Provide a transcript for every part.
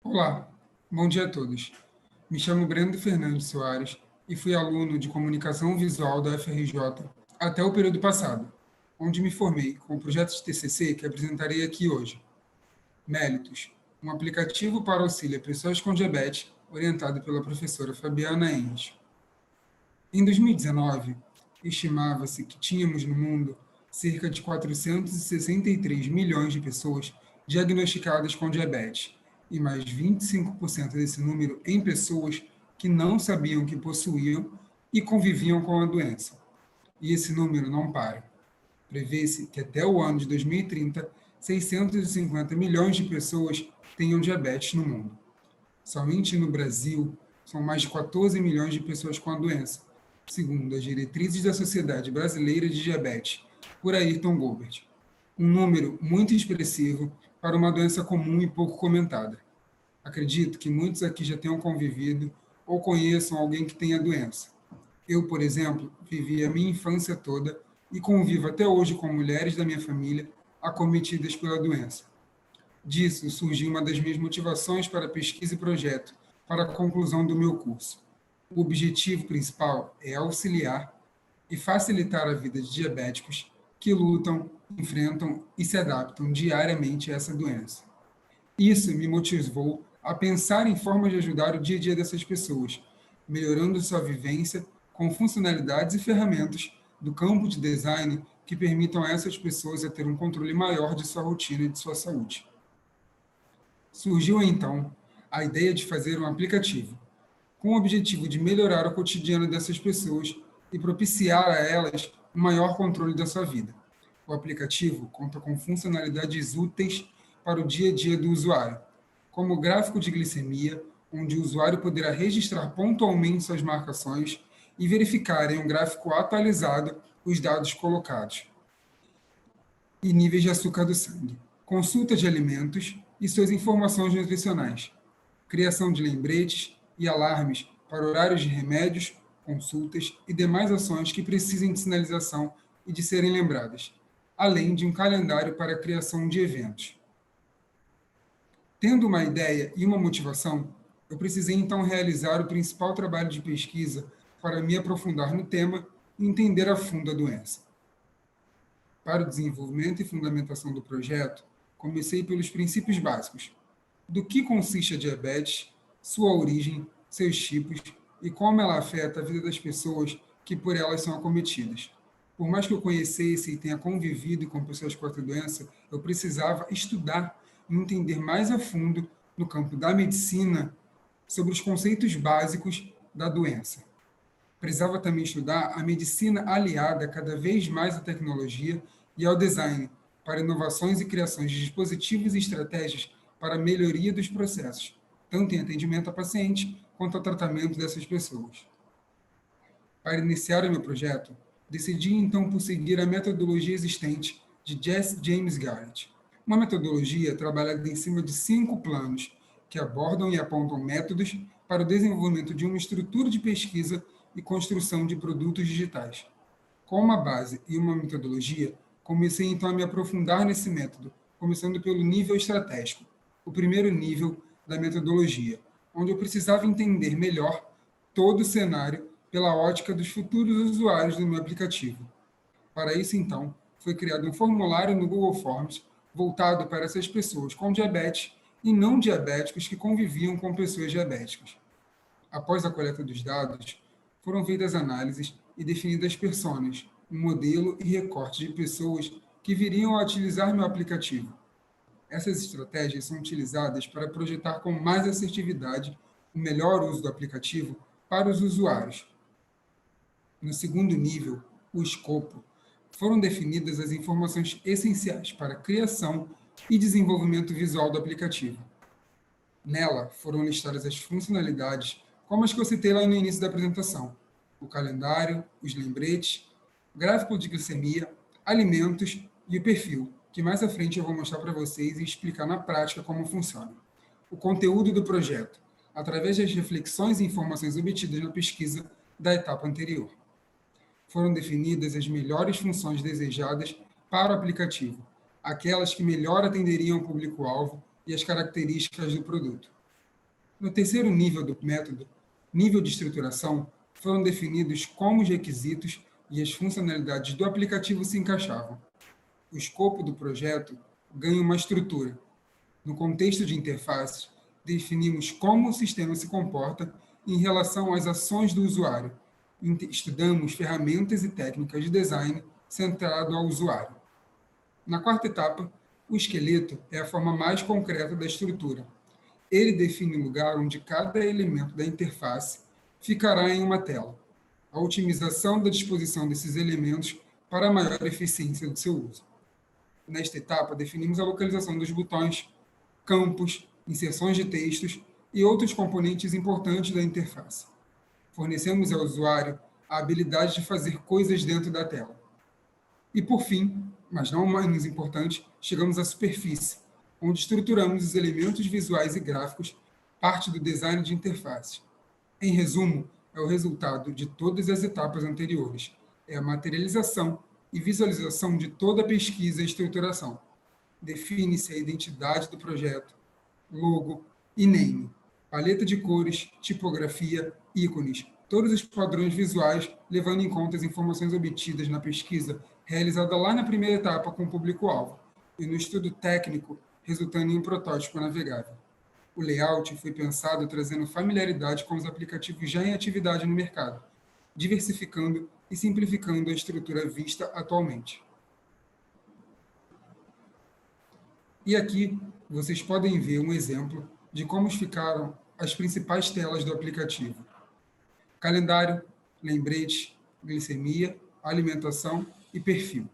Olá, bom dia a todos. Me chamo Brendo Fernandes Soares e fui aluno de Comunicação Visual da FRJ até o período passado, onde me formei com o projeto de TCC que apresentarei aqui hoje. Méritos, um aplicativo para auxílio a pessoas com diabetes, orientado pela professora Fabiana Enres. Em 2019, estimava-se que tínhamos no mundo cerca de 463 milhões de pessoas diagnosticadas com diabetes, e mais 25% desse número em pessoas que não sabiam que possuíam e conviviam com a doença. E esse número não para. Prevê-se que até o ano de 2030, 650 milhões de pessoas tenham diabetes no mundo. Somente no Brasil, são mais de 14 milhões de pessoas com a doença, segundo as diretrizes da Sociedade Brasileira de Diabetes, por Ayrton Gobert. Um número muito expressivo para uma doença comum e pouco comentada. Acredito que muitos aqui já tenham convivido ou conheçam alguém que tenha a doença. Eu, por exemplo, vivi a minha infância toda e convivo até hoje com mulheres da minha família acometidas pela doença. Disso surgiu uma das minhas motivações para a pesquisa e projeto, para a conclusão do meu curso. O objetivo principal é auxiliar e facilitar a vida de diabéticos que lutam, enfrentam e se adaptam diariamente a essa doença. Isso me motivou a pensar em formas de ajudar o dia a dia dessas pessoas, melhorando sua vivência com funcionalidades e ferramentas do campo de design que permitam a essas pessoas a ter um controle maior de sua rotina e de sua saúde. Surgiu então a ideia de fazer um aplicativo, com o objetivo de melhorar o cotidiano dessas pessoas e propiciar a elas um maior controle da sua vida. O aplicativo conta com funcionalidades úteis para o dia a dia do usuário, como o gráfico de glicemia, onde o usuário poderá registrar pontualmente suas marcações e verificar em um gráfico atualizado os dados colocados, e níveis de açúcar do sangue, consulta de alimentos e suas informações nutricionais, criação de lembretes e alarmes para horários de remédios, consultas e demais ações que precisem de sinalização e de serem lembradas, além de um calendário para a criação de eventos. Tendo uma ideia e uma motivação, eu precisei então realizar o principal trabalho de pesquisa para me aprofundar no tema e entender a fundo a doença. Para o desenvolvimento e fundamentação do projeto, comecei pelos princípios básicos: do que consiste a diabetes, sua origem, seus tipos e como ela afeta a vida das pessoas que por elas são acometidas. Por mais que eu conhecesse e tenha convivido com pessoas com essa doença, eu precisava estudar e entender mais a fundo no campo da medicina sobre os conceitos básicos da doença. Precisava também estudar a medicina aliada cada vez mais à tecnologia e ao design, para inovações e criações de dispositivos e estratégias para a melhoria dos processos, tanto em atendimento a paciente quanto ao tratamento dessas pessoas. Para iniciar o meu projeto, decidi então por seguir a metodologia existente de Jesse James Garrett, uma metodologia trabalhada em cima de 5 planos que abordam e apontam métodos para o desenvolvimento de uma estrutura de pesquisa e construção de produtos digitais. Com uma base e uma metodologia, comecei então a me aprofundar nesse método, começando pelo nível estratégico, o primeiro nível da metodologia, onde eu precisava entender melhor todo o cenário pela ótica dos futuros usuários do meu aplicativo. Para isso, então, foi criado um formulário no Google Forms voltado para essas pessoas com diabetes e não diabéticos que conviviam com pessoas diabéticas. Após a coleta dos dados, foram feitas análises e definidas personas, um modelo e recorte de pessoas que viriam a utilizar meu aplicativo. Essas estratégias são utilizadas para projetar com mais assertividade o melhor uso do aplicativo para os usuários. No segundo nível, o escopo, foram definidas as informações essenciais para a criação e desenvolvimento visual do aplicativo. Nela foram listadas as funcionalidades, como as que eu citei lá no início da apresentação: o calendário, os lembretes, gráfico de glicemia, alimentos e o perfil, que mais à frente eu vou mostrar para vocês e explicar na prática como funciona. O conteúdo do projeto, através das reflexões e informações obtidas na pesquisa da etapa anterior. Foram definidas as melhores funções desejadas para o aplicativo, aquelas que melhor atenderiam o público-alvo e as características do produto. No terceiro nível do método, nível de estruturação, foram definidos como os requisitos e as funcionalidades do aplicativo se encaixavam. O escopo do projeto ganha uma estrutura. No contexto de interfaces, definimos como o sistema se comporta em relação às ações do usuário. Estudamos ferramentas e técnicas de design centrado ao usuário. Na quarta etapa, o esqueleto é a forma mais concreta da estrutura. Ele define o lugar onde cada elemento da interface ficará em uma tela. A otimização da disposição desses elementos para a maior eficiência do seu uso. Nesta etapa, definimos a localização dos botões, campos, inserções de textos e outros componentes importantes da interface. Fornecemos ao usuário a habilidade de fazer coisas dentro da tela. E, por fim, mas não menos importante, chegamos à superfície, onde estruturamos os elementos visuais e gráficos, parte do design de interface. Em resumo, é o resultado de todas as etapas anteriores. É a materialização e visualização de toda a pesquisa e estruturação. Define-se a identidade do projeto, logo e name, paleta de cores, tipografia, ícones, todos os padrões visuais, levando em conta as informações obtidas na pesquisa realizada lá na primeira etapa com o público-alvo, e no estudo técnico, resultando em um protótipo navegável. O layout foi pensado trazendo familiaridade com os aplicativos já em atividade no mercado, diversificando e simplificando a estrutura vista atualmente. E aqui vocês podem ver um exemplo de como ficaram as principais telas do aplicativo: calendário, lembrete, glicemia, alimentação e perfil.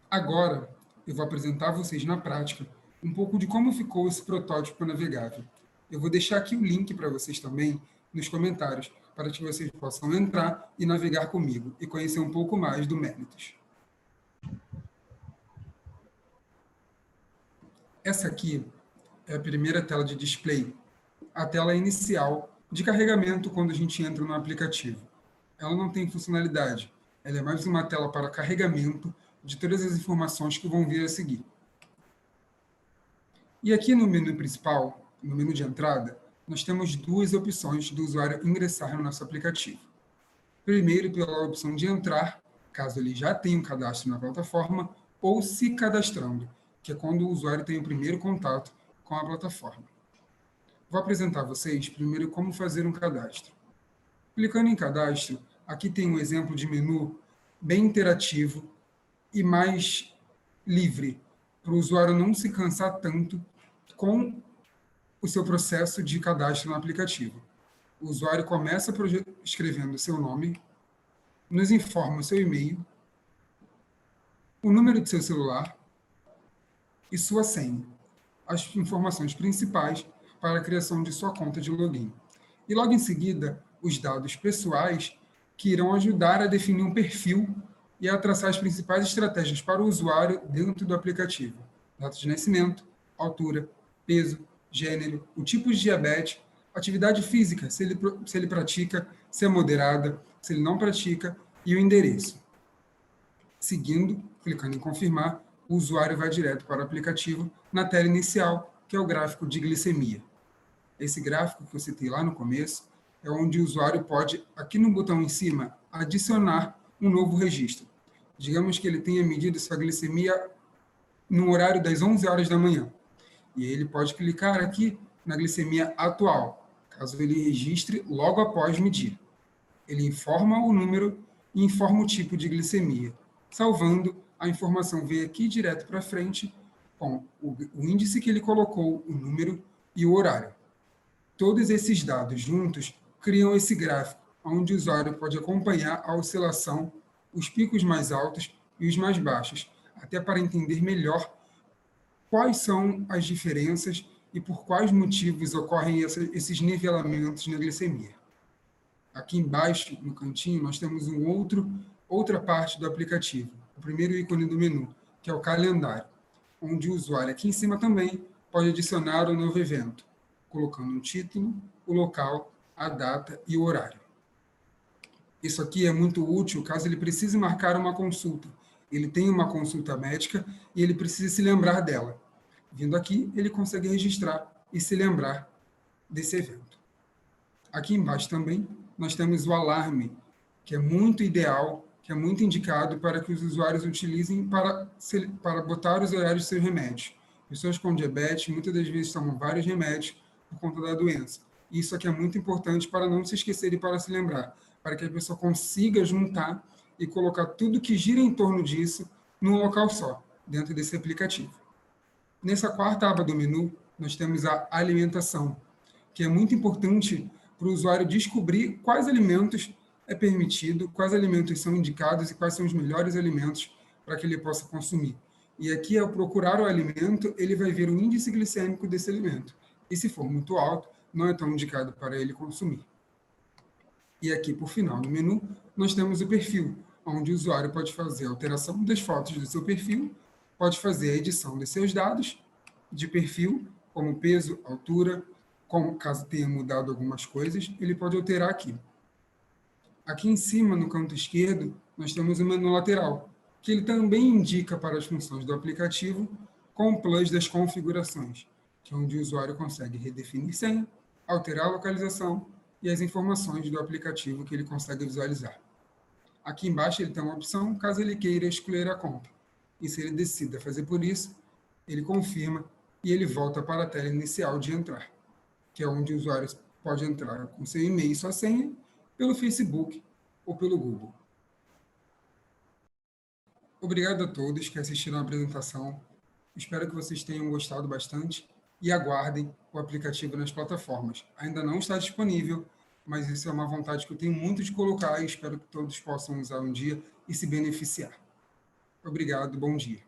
Agora, eu vou apresentar a vocês na prática um pouco de como ficou esse protótipo navegável. Eu vou deixar aqui o link para vocês também nos comentários, para que vocês possam entrar e navegar comigo e conhecer um pouco mais do Magnetos. Essa aqui é a primeira tela de display, a tela inicial de carregamento quando a gente entra no aplicativo. Ela não tem funcionalidade, ela é mais uma tela para carregamento de todas as informações que vão vir a seguir. E aqui no menu principal, no menu de entrada, nós temos duas opções do usuário ingressar no nosso aplicativo. Primeiro, pela opção de entrar, caso ele já tenha um cadastro na plataforma, ou se cadastrando, que é quando o usuário tem o primeiro contato com a plataforma. Vou apresentar a vocês primeiro como fazer um cadastro. Clicando em cadastro, aqui tem um exemplo de menu bem interativo e mais livre, para o usuário não se cansar tanto com o seu processo de cadastro no aplicativo. O usuário começa escrevendo seu nome, nos informa o seu e-mail, o número de seu celular e sua senha, as informações principais para a criação de sua conta de login. E logo em seguida, os dados pessoais que irão ajudar a definir um perfil e a traçar as principais estratégias para o usuário dentro do aplicativo. Data de nascimento, altura, peso, gênero, o tipo de diabetes, atividade física, se ele pratica, se é moderada, se ele não pratica, e o endereço. Seguindo, clicando em confirmar, o usuário vai direto para o aplicativo na tela inicial, que é o gráfico de glicemia. Esse gráfico que eu citei lá no começo é onde o usuário pode, aqui no botão em cima, adicionar um novo registro. Digamos que ele tenha medido sua glicemia no horário das 11 horas da manhã. E ele pode clicar aqui na glicemia atual, caso ele registre logo após medir. Ele informa o número e informa o tipo de glicemia. Salvando, a informação vem aqui direto para frente com o índice que ele colocou, o número e o horário. Todos esses dados juntos criam esse gráfico, onde o usuário pode acompanhar a oscilação, os picos mais altos e os mais baixos, até para entender melhor quais são as diferenças e por quais motivos ocorrem esses nivelamentos na glicemia. Aqui embaixo, no cantinho, nós temos outra parte do aplicativo, o primeiro ícone do menu, que é o calendário, onde o usuário aqui em cima também pode adicionar um novo evento, colocando um título, o local, a data e o horário. Isso aqui é muito útil caso ele precise marcar uma consulta. ele tem uma consulta médica e ele precisa se lembrar dela. Vindo aqui, ele consegue registrar e se lembrar desse evento. Aqui embaixo também, nós temos o alarme, que é muito ideal, que é muito indicado para que os usuários utilizem para botar os horários dos seus remédios. Pessoas com diabetes, muitas das vezes, tomam vários remédios por conta da doença. Isso aqui é muito importante para não se esquecer e para se lembrar, para que a pessoa consiga juntar e colocar tudo que gira em torno disso num local só, dentro desse aplicativo. Nessa quarta aba do menu, nós temos a alimentação, que é muito importante para o usuário descobrir quais alimentos é permitido, quais alimentos são indicados e quais são os melhores alimentos para que ele possa consumir. E aqui, ao procurar o alimento, ele vai ver o índice glicêmico desse alimento. E se for muito alto, não é tão indicado para ele consumir. E aqui, por final do menu, nós temos o perfil, onde o usuário pode fazer a alteração das fotos do seu perfil, pode fazer a edição dos seus dados de perfil, como peso, altura, como caso tenha mudado algumas coisas, ele pode alterar aqui. Aqui em cima, no canto esquerdo, nós temos o menu lateral, que ele também indica para as funções do aplicativo com o plus das configurações, que é onde o usuário consegue redefinir senha, alterar a localização e as informações do aplicativo que ele consegue visualizar. Aqui embaixo ele tem uma opção caso ele queira excluir a conta. E se ele decida fazer por isso, ele confirma e ele volta para a tela inicial de entrar, que é onde o usuário pode entrar com seu e-mail e sua senha, pelo Facebook ou pelo Google. Obrigado a todos que assistiram a apresentação. Espero que vocês tenham gostado bastante e aguardem o aplicativo nas plataformas. Ainda não está disponível, mas isso é uma vontade que eu tenho muito de colocar e espero que todos possam usar um dia e se beneficiar. Obrigado, bom dia.